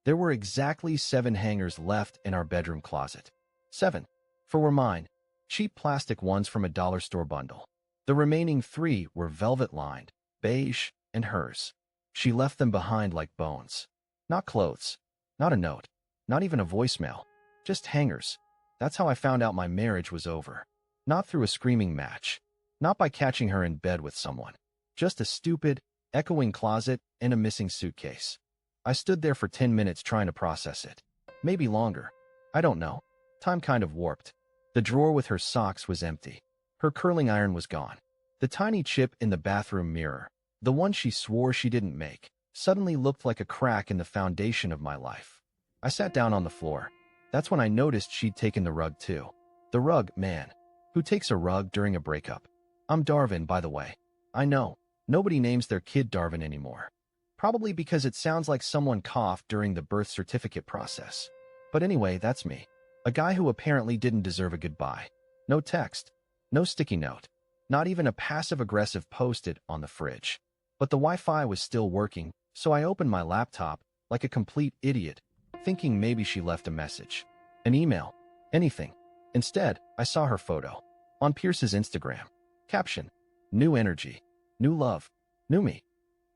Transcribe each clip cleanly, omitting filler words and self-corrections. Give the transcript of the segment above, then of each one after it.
There were exactly 7 hangers left in our bedroom closet. 7. 4 were mine, cheap plastic ones from a dollar store bundle. The remaining 3 were velvet-lined, beige, and hers. She left them behind like bones. Not clothes, not a note, not even a voicemail, just hangers. That's how I found out my marriage was over. Not through a screaming match, not by catching her in bed with someone. Just a stupid, echoing closet and a missing suitcase. I stood there for 10 minutes trying to process it. Maybe longer. I don't know. Time kind of warped. The drawer with her socks was empty. Her curling iron was gone. The tiny chip in the bathroom mirror, the one she swore she didn't make, suddenly looked like a crack in the foundation of my life. I sat down on the floor. That's when I noticed she'd taken the rug too. The rug, man. Who takes a rug during a breakup? I'm Darwin, by the way. I know. Nobody names their kid Darwin anymore. Probably because it sounds like someone coughed during the birth certificate process. But anyway, that's me. A guy who apparently didn't deserve a goodbye. No text. No sticky note. Not even a passive-aggressive post-it on the fridge. But the Wi-Fi was still working, so I opened my laptop like a complete idiot, thinking maybe she left a message. An email. Anything. Instead, I saw her photo. On Pierce's Instagram. Caption. New energy. New love. New me.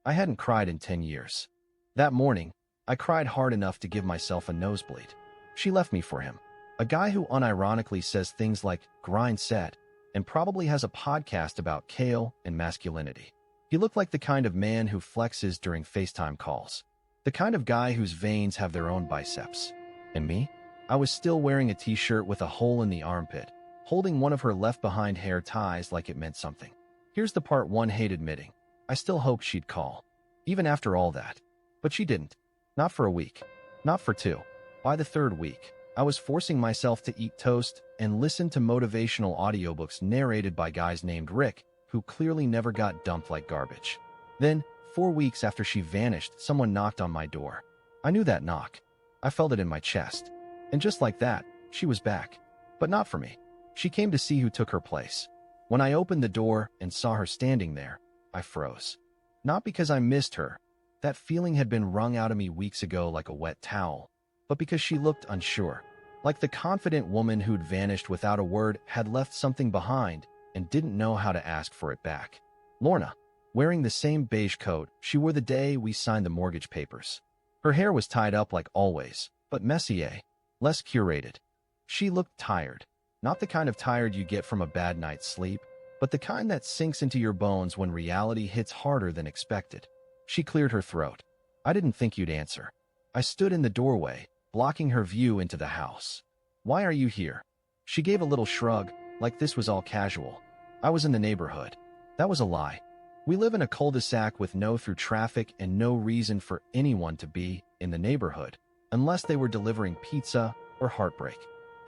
I hadn't cried in 10 years. That morning, I cried hard enough to give myself a nosebleed. She left me for him. A guy who unironically says things like grind set and probably has a podcast about kale and masculinity. He looked like the kind of man who flexes during FaceTime calls. The kind of guy whose veins have their own biceps. And me? I was still wearing a t-shirt with a hole in the armpit, holding one of her left-behind hair ties like it meant something. Here's the part one hate admitting. I still hoped she'd call. Even after all that. But she didn't. Not for a week. Not for 2. By the 3rd week, I was forcing myself to eat toast and listen to motivational audiobooks narrated by guys named Rick, who clearly never got dumped like garbage. Then, 4 weeks after she vanished, someone knocked on my door. I knew that knock. I felt it in my chest. And just like that, she was back. But not for me. She came to see who took her place. When I opened the door and saw her standing there, I froze. Not because I missed her. That feeling had been wrung out of me weeks ago like a wet towel. But because she looked unsure. Like the confident woman who'd vanished without a word had left something behind and didn't know how to ask for it back. Lorna, wearing the same beige coat she wore the day we signed the mortgage papers. Her hair was tied up like always, but messier, less curated. She looked tired. Not the kind of tired you get from a bad night's sleep, but the kind that sinks into your bones when reality hits harder than expected. She cleared her throat. I didn't think you'd answer. I stood in the doorway, blocking her view into the house. Why are you here? She gave a little shrug, like this was all casual. I was in the neighborhood. That was a lie. We live in a cul-de-sac with no through traffic and no reason for anyone to be in the neighborhood, unless they were delivering pizza or heartbreak.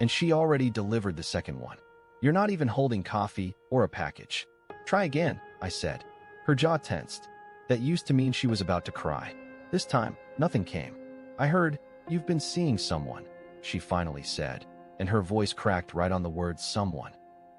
And she already delivered the second one. You're not even holding coffee or a package. Try again, I said. Her jaw tensed. That used to mean she was about to cry. This time, nothing came. I heard, "You've been seeing someone," she finally said, and her voice cracked right on the word someone.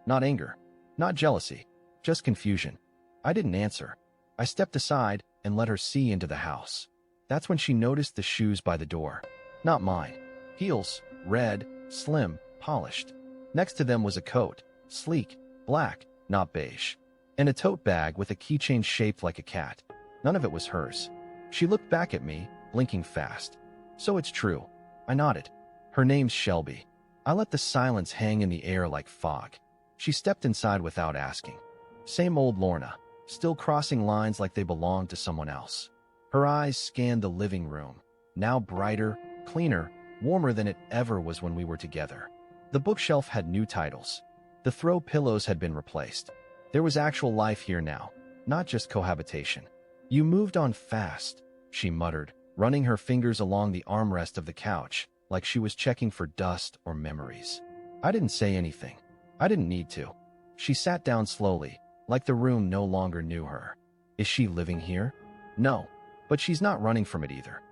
Not anger, not jealousy, just confusion. I didn't answer. I stepped aside and let her see into the house. That's when she noticed the shoes by the door. Not mine. Heels, red, slim, polished. Next to them was a coat, sleek, black, not beige, and a tote bag with a keychain shaped like a cat. None of it was hers. She looked back at me, blinking fast. So it's true. I nodded. Her name's Shelby. I let the silence hang in the air like fog. She stepped inside without asking. Same old Lorna, still crossing lines like they belonged to someone else. Her eyes scanned the living room, now brighter, cleaner, warmer than it ever was when we were together. The bookshelf had new titles. The throw pillows had been replaced. There was actual life here now, not just cohabitation. You moved on fast, she muttered, running her fingers along the armrest of the couch, like she was checking for dust or memories. I didn't say anything. I didn't need to. She sat down slowly, like the room no longer knew her. Is she living here? No, but she's not running from it either.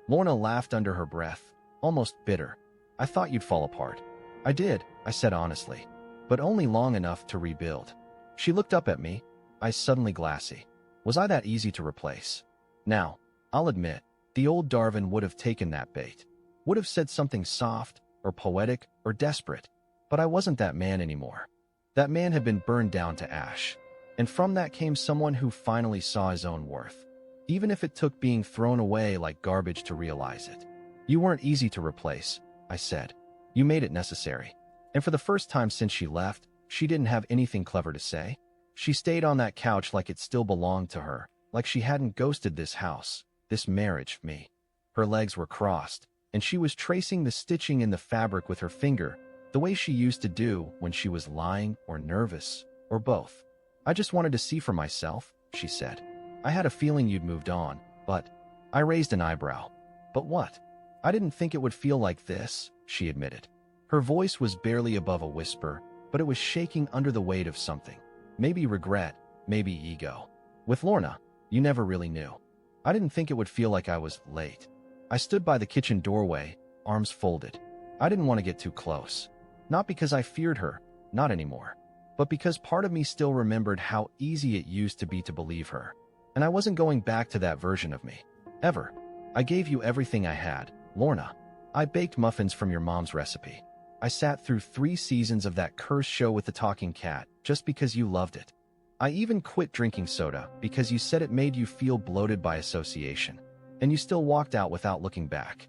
Lorna laughed under her breath, almost bitter. I thought you'd fall apart. I did, I said honestly, but only long enough to rebuild. She looked up at me, eyes suddenly glassy. Was I that easy to replace? Now, I'll admit, The old Darwin would have taken that bait, would have said something soft or poetic or desperate, but I wasn't that man anymore. That man had been burned down to ash, and from that came someone who finally saw his own worth, even if it took being thrown away like garbage to realize it. You weren't easy to replace, I said. You made it necessary. And for the first time since she left, she didn't have anything clever to say. She stayed on that couch like it still belonged to her, like she hadn't ghosted this house, this marriage, me. Her legs were crossed, and she was tracing the stitching in the fabric with her finger, the way she used to do when she was lying or nervous, or both. I just wanted to see for myself, she said. I had a feeling you'd moved on, but... I raised an eyebrow. But what? I didn't think it would feel like this, she admitted. Her voice was barely above a whisper, but it was shaking under the weight of something. Maybe regret, maybe ego. With Lorna, you never really knew. I didn't think it would feel like I was late. I stood by the kitchen doorway, arms folded. I didn't want to get too close. Not because I feared her, not anymore, but because part of me still remembered how easy it used to be to believe her. And I wasn't going back to that version of me. Ever. I gave you everything I had, Lorna. I baked muffins from your mom's recipe. I sat through 3 seasons of that cursed show with the talking cat just because you loved it. I even quit drinking soda because you said it made you feel bloated by association, and you still walked out without looking back.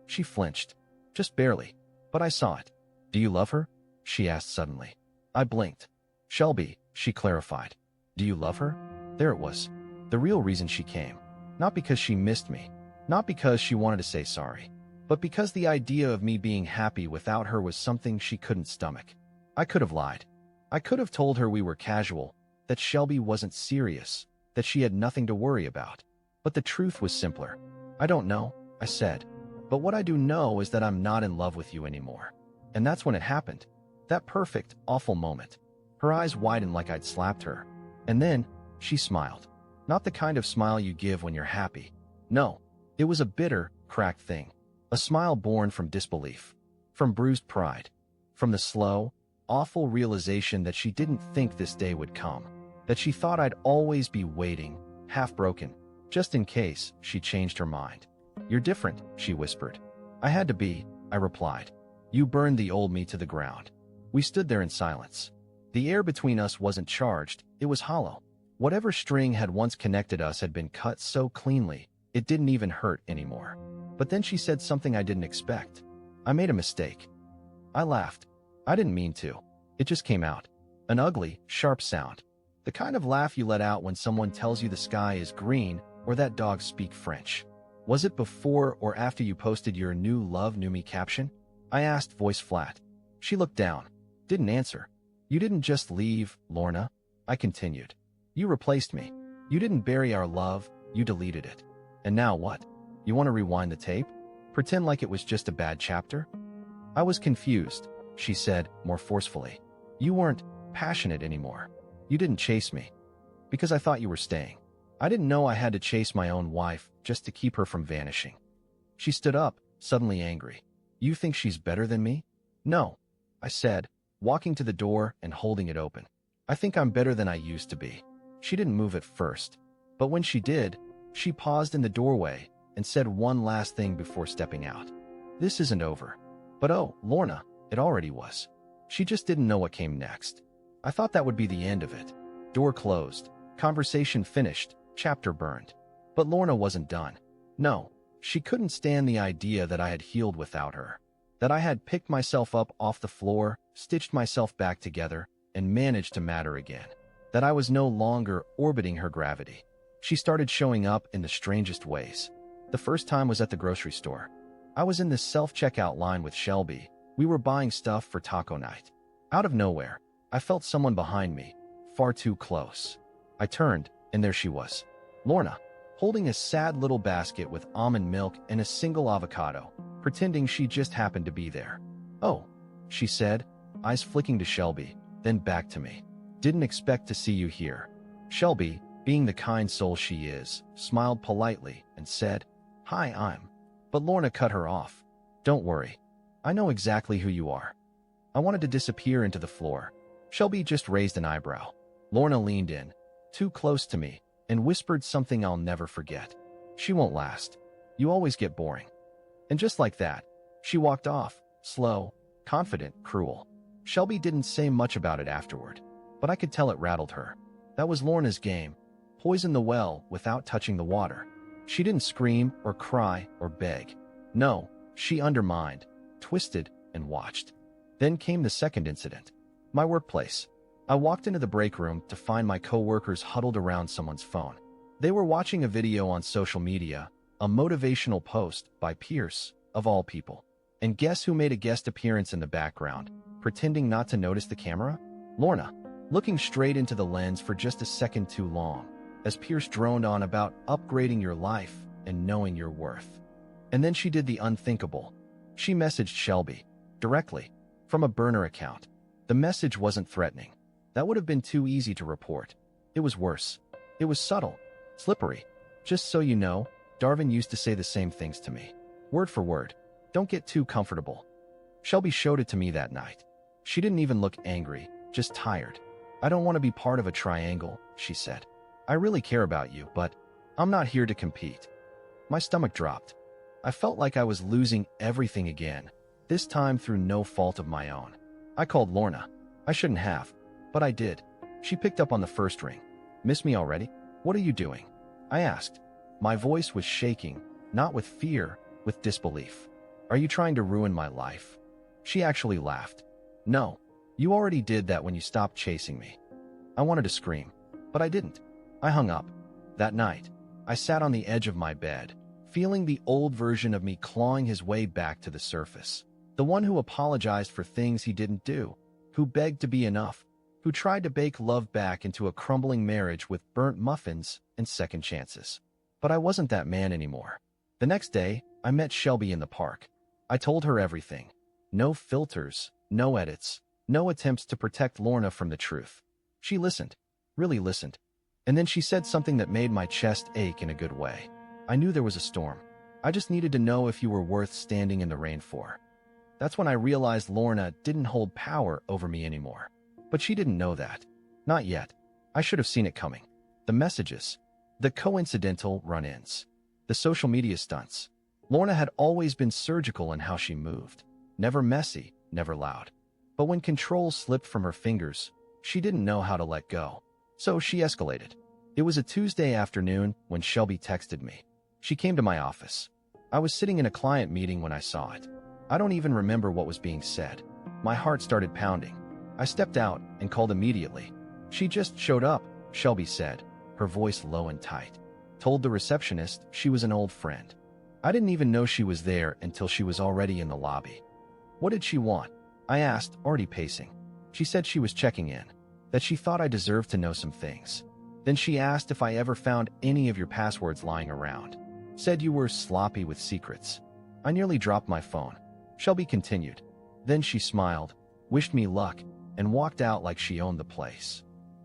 She flinched. Just barely. But I saw it. Do you love her? She asked suddenly. I blinked. Shelby, she clarified. Do you love her? There it was. The real reason she came. Not because she missed me. Not because she wanted to say sorry. But because the idea of me being happy without her was something she couldn't stomach. I could have lied. I could have told her we were casual, that Shelby wasn't serious, that she had nothing to worry about. But the truth was simpler. I don't know, I said. But what I do know is that I'm not in love with you anymore. And that's when it happened. That perfect, awful moment. Her eyes widened like I'd slapped her. And then, she smiled. Not the kind of smile you give when you're happy. No, it was a bitter, cracked thing. A smile born from disbelief, from bruised pride, from the slow, awful realization that she didn't think this day would come, that she thought I'd always be waiting, half broken, just in case she changed her mind. You're different, she whispered. I had to be, I replied. You burned the old me to the ground. We stood there in silence. The air between us wasn't charged, it was hollow. Whatever string had once connected us had been cut so cleanly, it didn't even hurt anymore. But then she said something I didn't expect. I made a mistake. I laughed. I didn't mean to. It just came out. An ugly, sharp sound. The kind of laugh you let out when someone tells you the sky is green or that dogs speak French. Was it before or after you posted your new Love Knew Me caption? I asked, voice flat. She looked down. Didn't answer. You didn't just leave, Lorna. I continued. You replaced me. You didn't bury our love, you deleted it. And now what? You want to rewind the tape? Pretend like it was just a bad chapter? I was confused, she said, more forcefully. You weren't passionate anymore. You didn't chase me. Because I thought you were staying. I didn't know I had to chase my own wife just to keep her from vanishing. She stood up, suddenly angry. You think she's better than me? No, I said, walking to the door and holding it open. I think I'm better than I used to be. She didn't move at first, but when she did, she paused in the doorway and said one last thing before stepping out. This isn't over. But oh, Lorna, it already was. She just didn't know what came next. I thought that would be the end of it. Door closed. Conversation finished. Chapter burned. But Lorna wasn't done. No, she couldn't stand the idea that I had healed without her. That I had picked myself up off the floor, stitched myself back together, and managed to matter again. That I was no longer orbiting her gravity. She started showing up in the strangest ways. The first time was at the grocery store. I was in the self-checkout line with Shelby. We were buying stuff for taco night. Out of nowhere, I felt someone behind me, far too close. I turned, and there she was. Lorna, holding a sad little basket with almond milk and a single avocado, pretending she just happened to be there. Oh, she said, eyes flicking to Shelby, then back to me. Didn't expect to see you here. Shelby, being the kind soul she is, smiled politely and said, Hi, I'm. But Lorna cut her off. Don't worry. I know exactly who you are. I wanted to disappear into the floor. Shelby just raised an eyebrow. Lorna leaned in, too close to me, and whispered something I'll never forget. She won't last. You always get boring. And just like that, she walked off, slow, confident, cruel. Shelby didn't say much about it afterward, but I could tell it rattled her. That was Lorna's game. Poison the well without touching the water. She didn't scream or cry or beg. No, she undermined, twisted, and watched. Then came the second incident. My workplace. I walked into the break room to find my coworkers huddled around someone's phone. They were watching a video on social media, a motivational post by Pierce, of all people. And guess who made a guest appearance in the background, pretending not to notice the camera? Lorna, looking straight into the lens for just a second too long, as Pierce droned on about upgrading your life and knowing your worth. And then she did the unthinkable. She messaged Shelby, directly, from a burner account. The message wasn't threatening. That would have been too easy to report. It was worse. It was subtle, slippery. Just so you know, Darvin used to say the same things to me. Word for word. Don't get too comfortable. Shelby showed it to me that night. She didn't even look angry, just tired. I don't want to be part of a triangle, she said. I really care about you, but I'm not here to compete. My stomach dropped. I felt like I was losing everything again, this time through no fault of my own. I called Lorna. I shouldn't have, but I did. She picked up on the first ring. Miss me already? What are you doing? I asked. My voice was shaking, not with fear, with disbelief. Are you trying to ruin my life? She actually laughed. No, you already did that when you stopped chasing me. I wanted to scream, but I didn't. I hung up. That night, I sat on the edge of my bed, feeling the old version of me clawing his way back to the surface. The one who apologized for things he didn't do, who begged to be enough, who tried to bake love back into a crumbling marriage with burnt muffins and second chances. But I wasn't that man anymore. The next day, I met Shelby in the park. I told her everything. No filters, no edits, no attempts to protect Lorna from the truth. She listened, really listened. And then she said something that made my chest ache in a good way. I knew there was a storm. I just needed to know if you were worth standing in the rain for. That's when I realized Lorna didn't hold power over me anymore. But she didn't know that. Not yet. I should have seen it coming. The messages. The coincidental run-ins. The social media stunts. Lorna had always been surgical in how she moved. Never messy, never loud. But when control slipped from her fingers, she didn't know how to let go. So she escalated. It was a Tuesday afternoon when Shelby texted me. She came to my office. I was sitting in a client meeting when I saw it. I don't even remember what was being said. My heart started pounding. I stepped out and called immediately. She just showed up, Shelby said, her voice low and tight. Told the receptionist she was an old friend. I didn't even know she was there until she was already in the lobby. What did she want? I asked, already pacing. She said she was checking in, that she thought I deserved to know some things. Then she asked if I ever found any of your passwords lying around. Said you were sloppy with secrets. I nearly dropped my phone. Shelby continued. Then she smiled, wished me luck, and walked out like she owned the place.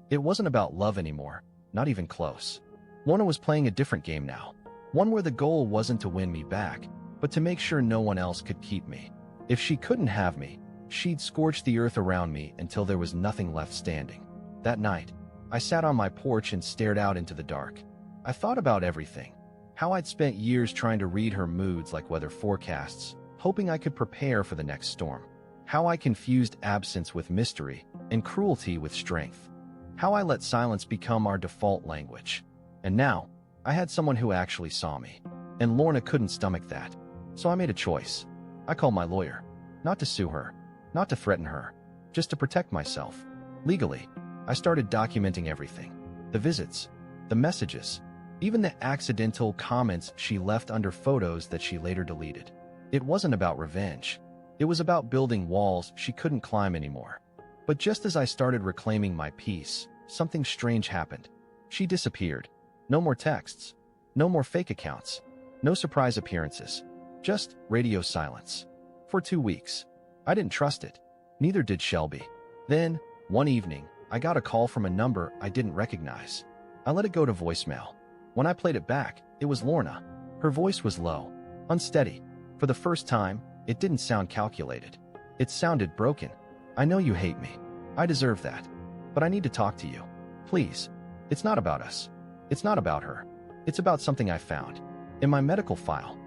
It wasn't about love anymore, not even close. Lorna was playing a different game now. One where the goal wasn't to win me back, but to make sure no one else could keep me. If she couldn't have me, she'd scorch the earth around me until there was nothing left standing. That night, I sat on my porch and stared out into the dark. I thought about everything. How I'd spent years trying to read her moods like weather forecasts, hoping I could prepare for the next storm. How I confused absence with mystery and cruelty with strength. How I let silence become our default language. And now, I had someone who actually saw me. And Lorna couldn't stomach that. So I made a choice. I called my lawyer. Not to sue her. Not to threaten her. Just to protect myself. Legally, I started documenting everything. The visits. The messages. Even the accidental comments she left under photos that she later deleted. It wasn't about revenge. It was about building walls she couldn't climb anymore. But just as I started reclaiming my peace, something strange happened. She disappeared. No more texts. No more fake accounts. No surprise appearances. Just radio silence. For 2 weeks. I didn't trust it. Neither did Shelby. Then, one evening, I got a call from a number I didn't recognize. I let it go to voicemail. When I played it back, it was Lorna. Her voice was low, unsteady. For the first time, it didn't sound calculated. It sounded broken. I know you hate me. I deserve that. But I need to talk to you. Please. It's not about us. It's not about her. It's about something I found. In my medical file.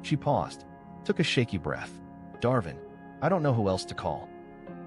She paused, took a shaky breath. Darvin, I don't know who else to call.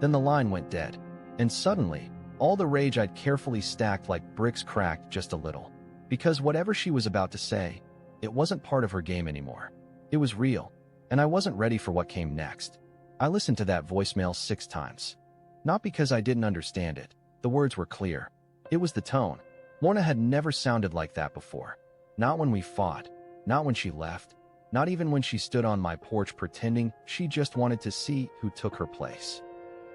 Then the line went dead, and suddenly, all the rage I'd carefully stacked like bricks cracked just a little. Because whatever she was about to say, it wasn't part of her game anymore. It was real, and I wasn't ready for what came next. I listened to that voicemail 6 times. Not because I didn't understand it. The words were clear. It was the tone. Lorna had never sounded like that before. Not when we fought, not when she left, not even when she stood on my porch pretending she just wanted to see who took her place.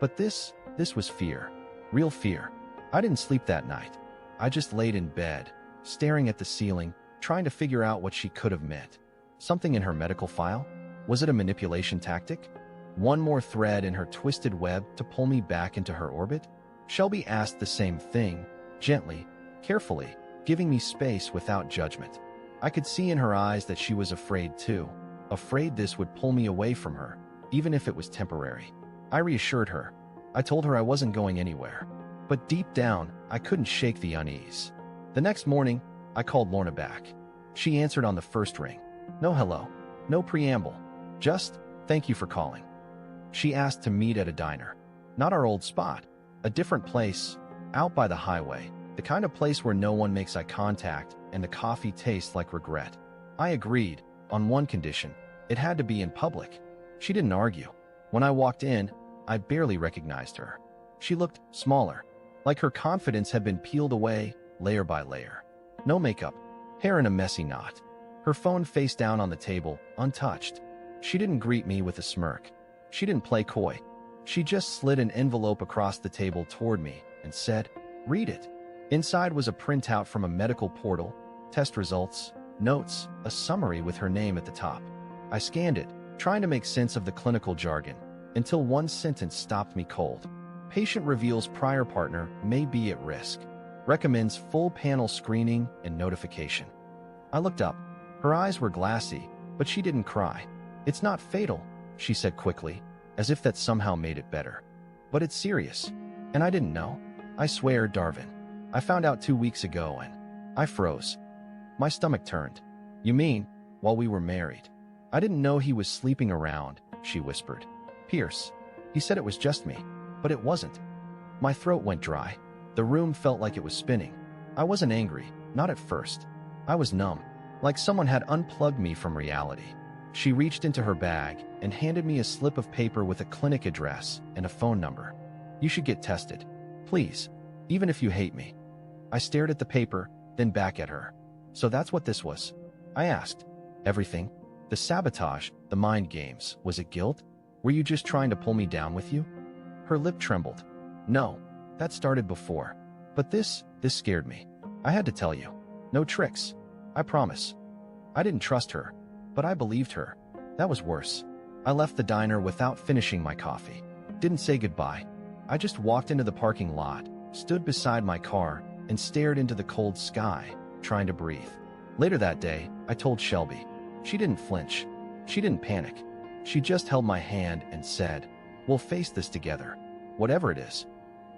But this was fear. Real fear. I didn't sleep that night. I just laid in bed, staring at the ceiling, trying to figure out what she could have meant. Something in her medical file? Was it a manipulation tactic? One more thread in her twisted web to pull me back into her orbit? Shelby asked the same thing, gently, carefully, giving me space without judgment. I could see in her eyes that she was afraid too, afraid this would pull me away from her, even if it was temporary. I reassured her. I told her I wasn't going anywhere. But deep down, I couldn't shake the unease. The next morning, I called Lorna back. She answered on the first ring. No hello, no preamble, just, thank you for calling. She asked to meet at a diner. Not our old spot, a different place, out by the highway, the kind of place where no one makes eye contact and the coffee tastes like regret. I agreed, on one condition. It had to be in public. She didn't argue. When I walked in, I barely recognized her. She looked smaller, like her confidence had been peeled away, layer by layer. No makeup, hair in a messy knot. Her phone face down on the table, untouched. She didn't greet me with a smirk. She didn't play coy. She just slid an envelope across the table toward me and said, "Read it." Inside was a printout from a medical portal, test results, notes, a summary with her name at the top. I scanned it, trying to make sense of the clinical jargon, until one sentence stopped me cold. Patient reveals prior partner may be at risk. Recommends full panel screening and notification. I looked up. Her eyes were glassy, but she didn't cry. It's not fatal, she said quickly, as if that somehow made it better. But it's serious. And I didn't know. I swear, Darvin. I found out 2 weeks ago and I froze. My stomach turned. You mean, while we were married? I didn't know he was sleeping around, she whispered. Pierce. He said it was just me, but it wasn't. My throat went dry. The room felt like it was spinning. I wasn't angry, not at first. I was numb, like someone had unplugged me from reality. She reached into her bag and handed me a slip of paper with a clinic address and a phone number. You should get tested. Please, even if you hate me. I stared at the paper, then back at her. So that's what this was? I asked. Everything? The sabotage, the mind games, was it guilt? Were you just trying to pull me down with you? Her lip trembled. No, that started before. But this scared me. I had to tell you. No tricks. I promise. I didn't trust her, but I believed her. That was worse. I left the diner without finishing my coffee. Didn't say goodbye. I just walked into the parking lot, stood beside my car, and stared into the cold sky, trying to breathe. Later that day, I told Shelby. She didn't flinch. She didn't panic. She just held my hand and said, "We'll face this together, whatever it is."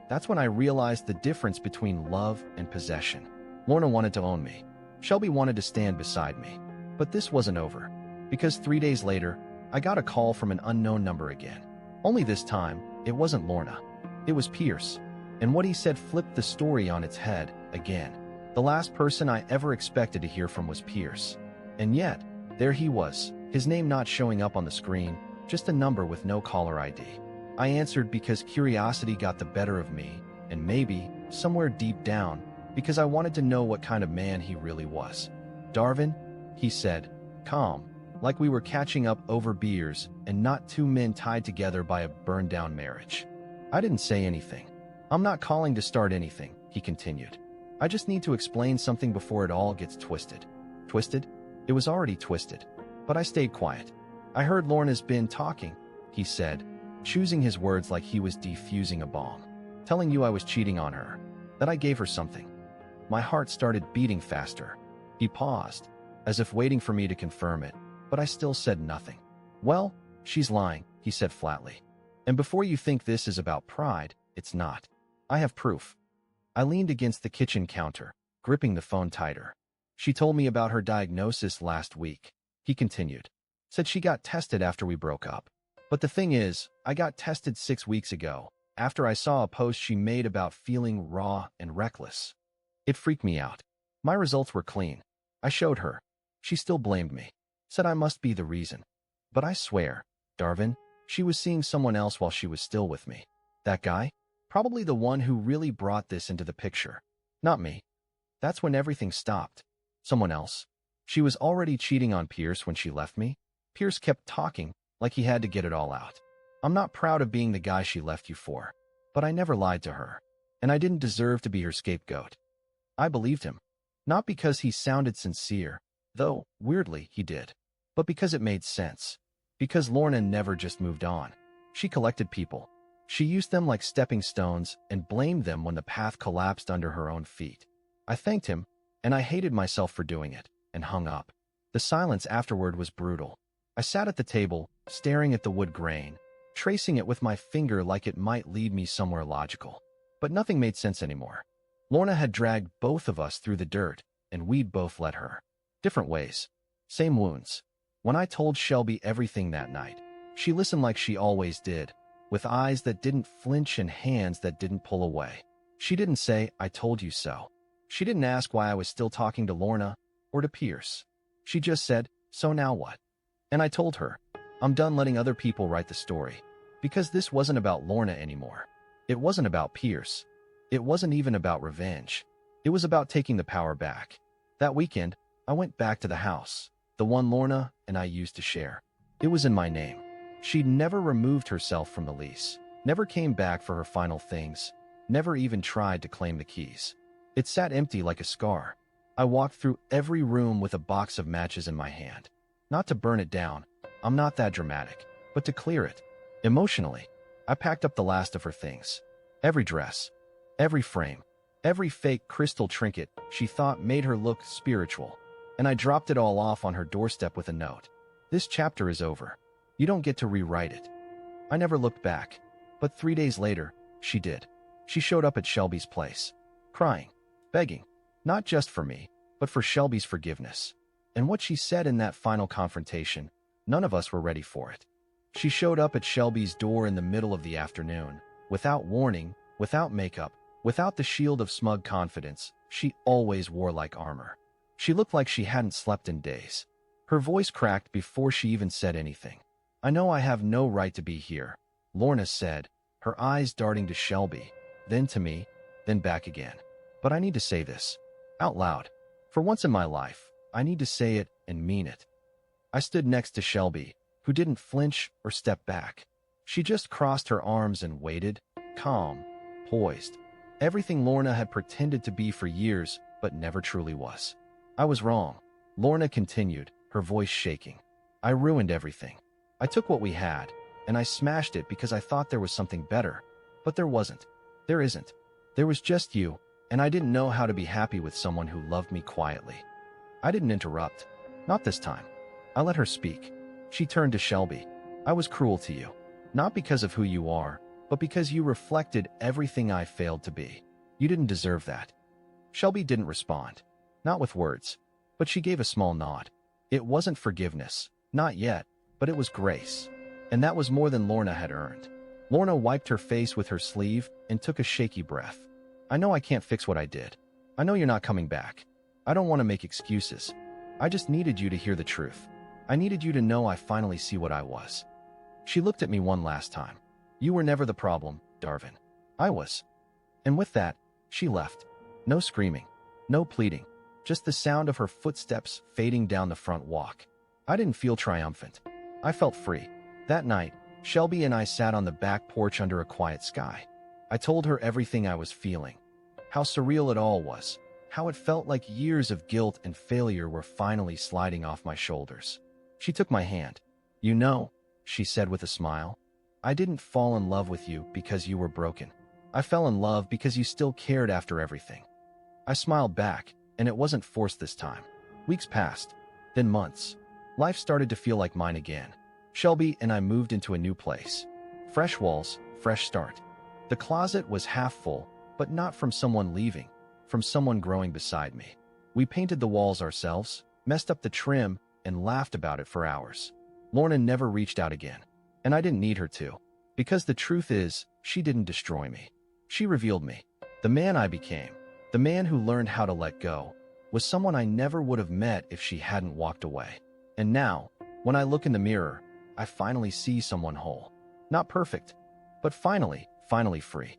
That's when I realized the difference between love and possession. Lorna wanted to own me. Shelby wanted to stand beside me. But this wasn't over, because 3 days later, I got a call from an unknown number again. Only this time, it wasn't Lorna. It was Pierce. And what he said flipped the story on its head again. The last person I ever expected to hear from was Pierce. And yet, there he was, his name not showing up on the screen, just a number with no caller ID. I answered because curiosity got the better of me, and maybe, somewhere deep down, because I wanted to know what kind of man he really was. "Darvin," he said, calm, like we were catching up over beers and not two men tied together by a burned-down marriage. I didn't say anything. "I'm not calling to start anything," he continued. "I just need to explain something before it all gets twisted." Twisted? It was already twisted. But I stayed quiet. "I heard Lorna's been talking," he said, choosing his words like he was defusing a bomb. "Telling you I was cheating on her, that I gave her something." My heart started beating faster. He paused, as if waiting for me to confirm it, but I still said nothing. "Well, she's lying," he said flatly. "And before you think this is about pride, it's not. I have proof." I leaned against the kitchen counter, gripping the phone tighter. "She told me about her diagnosis last week," he continued. Said she got tested after we broke up. But the thing is, I got tested 6 weeks ago, after I saw a post she made about feeling raw and reckless. It freaked me out. My results were clean. I showed her. She still blamed me. Said I must be the reason. But I swear, Darvin, she was seeing someone else while she was still with me. That guy? Probably the one who really brought this into the picture. Not me. That's when everything stopped. Someone else. She was already cheating on Pierce when she left me. Pierce kept talking, like he had to get it all out. I'm not proud of being the guy she left you for. But I never lied to her. And I didn't deserve to be her scapegoat. I believed him. Not because he sounded sincere, though, weirdly, he did. But because it made sense. Because Lorna never just moved on. She collected people. She used them like stepping stones and blamed them when the path collapsed under her own feet. I thanked him, and I hated myself for doing it, and hung up. The silence afterward was brutal. I sat at the table, staring at the wood grain, tracing it with my finger like it might lead me somewhere logical. But nothing made sense anymore. Lorna had dragged both of us through the dirt, and we'd both let her. Different ways. Same wounds. When I told Shelby everything that night, she listened like she always did, with eyes that didn't flinch and hands that didn't pull away. She didn't say, "I told you so." She didn't ask why I was still talking to Lorna or to Pierce. She just said, "So now what?" And I told her, I'm done letting other people write the story. Because this wasn't about Lorna anymore. It wasn't about Pierce. It wasn't even about revenge. It was about taking the power back. That weekend, I went back to the house, the one Lorna and I used to share. It was in my name. She'd never removed herself from the lease, never came back for her final things, never even tried to claim the keys. It sat empty like a scar. I walked through every room with a box of matches in my hand. Not to burn it down, I'm not that dramatic, but to clear it. Emotionally, I packed up the last of her things. Every dress, every frame, every fake crystal trinket she thought made her look spiritual. And I dropped it all off on her doorstep with a note. This chapter is over. You don't get to rewrite it. I never looked back. But 3 days later, she did. She showed up at Shelby's place, crying, begging, not just for me, but for Shelby's forgiveness. And what she said in that final confrontation, none of us were ready for it. She showed up at Shelby's door in the middle of the afternoon, without warning, without makeup, without the shield of smug confidence she always wore like armor. She looked like she hadn't slept in days. Her voice cracked before she even said anything. I know I have no right to be here, Lorna said, her eyes darting to Shelby, then to me, then back again. But I need to say this, out loud. For once in my life, I need to say it and mean it. I stood next to Shelby, who didn't flinch or step back. She just crossed her arms and waited, calm, poised. Everything Lorna had pretended to be for years, but never truly was. I was wrong, Lorna continued, her voice shaking. I ruined everything. I took what we had, and I smashed it because I thought there was something better. But there wasn't. There isn't. There was just you, and I didn't know how to be happy with someone who loved me quietly. I didn't interrupt. Not this time. I let her speak. She turned to Shelby. I was cruel to you. Not because of who you are, but because you reflected everything I failed to be. You didn't deserve that. Shelby didn't respond. Not with words. But she gave a small nod. It wasn't forgiveness. Not yet. But it was grace. And that was more than Lorna had earned. Lorna wiped her face with her sleeve and took a shaky breath. I know I can't fix what I did. I know you're not coming back. I don't want to make excuses. I just needed you to hear the truth. I needed you to know I finally see what I was. She looked at me one last time. You were never the problem, Darvin. I was. And with that, she left. No screaming. No pleading. Just the sound of her footsteps fading down the front walk. I didn't feel triumphant. I felt free. That night, Shelby and I sat on the back porch under a quiet sky. I told her everything I was feeling. How surreal it all was. How it felt like years of guilt and failure were finally sliding off my shoulders. She took my hand. You know, she said with a smile, I didn't fall in love with you because you were broken. I fell in love because you still cared after everything. I smiled back, and it wasn't forced this time. Weeks passed, then months. Life started to feel like mine again. Shelby and I moved into a new place. Fresh walls, fresh start. The closet was half full, but not from someone leaving, from someone growing beside me. We painted the walls ourselves, messed up the trim, and laughed about it for hours. Lorna never reached out again, and I didn't need her to, because the truth is, she didn't destroy me. She revealed me. The man I became, the man who learned how to let go, was someone I never would have met if she hadn't walked away. And now, when I look in the mirror, I finally see someone whole. Not perfect, but finally free.